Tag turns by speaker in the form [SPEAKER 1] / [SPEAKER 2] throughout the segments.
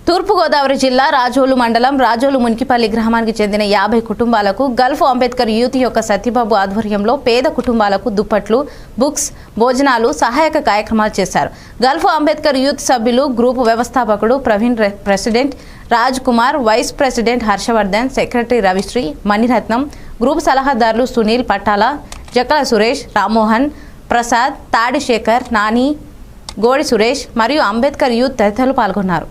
[SPEAKER 1] తూర్పుగోదావరి జిల్లా రాజోలు మండలం రాజోలు మునికిపల్లి గ్రామానికి చెందిన 50 కుటుంబాలకు గల్ఫ్ అంబేద్కర్ యూత్ యొక్క సత్యబాబు ఆధ్వర్యంలో పేద కుటుంబాలకు దుప్పట్లు, బుక్స్, భోజనాలు, సహాయక కార్యక్రమాలు చేశారు. గల్ఫ్ అంబేద్కర్ యూత్ సభ్యులు గ్రూపు వ్యవస్థాపకుడు Praveen, president Raj Kumar, vice president Harshavardhan, secretary Ravisri, Maniratnam, group సలహాదారులు సునీల్, పట్టాల, జక్కల సురేష్, రామ్మోహన్, ప్రసాద్, తాడి శేఖర్, నాని, గోడి సురేష్ మరియు అంబేద్కర్ యూత్ తదితరులు పాల్గొన్నారు.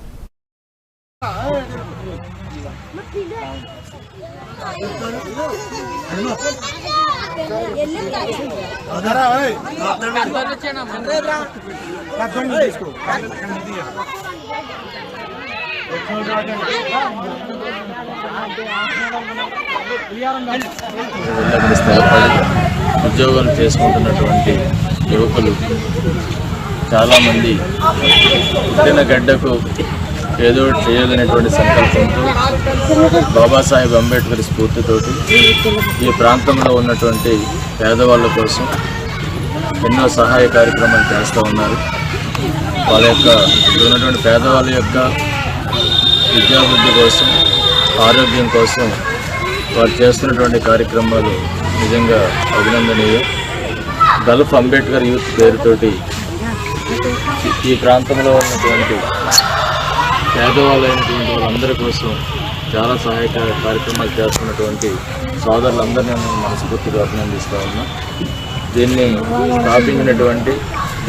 [SPEAKER 2] ఉద్యోగం చేసుకుంటున్నటువంటి యువకులు చాలామంది పుట్టిన గడ్డకు ఏదో చేయాలనేటువంటి సంకల్పంతో బాబాసాహెబ్ అంబేద్కర్ స్ఫూర్తితోటి ఈ ప్రాంతంలో ఉన్నటువంటి పేదవాళ్ళ కోసం ఎన్నో సహాయ కార్యక్రమాలు చేస్తూ ఉన్నారు. వాళ్ళ యొక్క ఇక్కడ ఉన్నటువంటి పేదవాళ్ళ యొక్క విద్యాభివృద్ధి కోసం, ఆరోగ్యం కోసం వారు చేస్తున్నటువంటి కార్యక్రమాలు నిజంగా అభినందనీయం. గల్ఫ్ అంబేద్కర్ యూత్ పేరుతోటి ఈ ప్రాంతంలో ఉన్నటువంటి పేదవాళ్ళైనటువంటి వాళ్ళందరి కోసం చాలా సహాయక కార్యక్రమాలు చేస్తున్నటువంటి సోదరులందరినీ నేను మనస్ఫూర్తిగా అభినందిస్తూ ఉన్నా. దీన్ని స్థాపించినటువంటి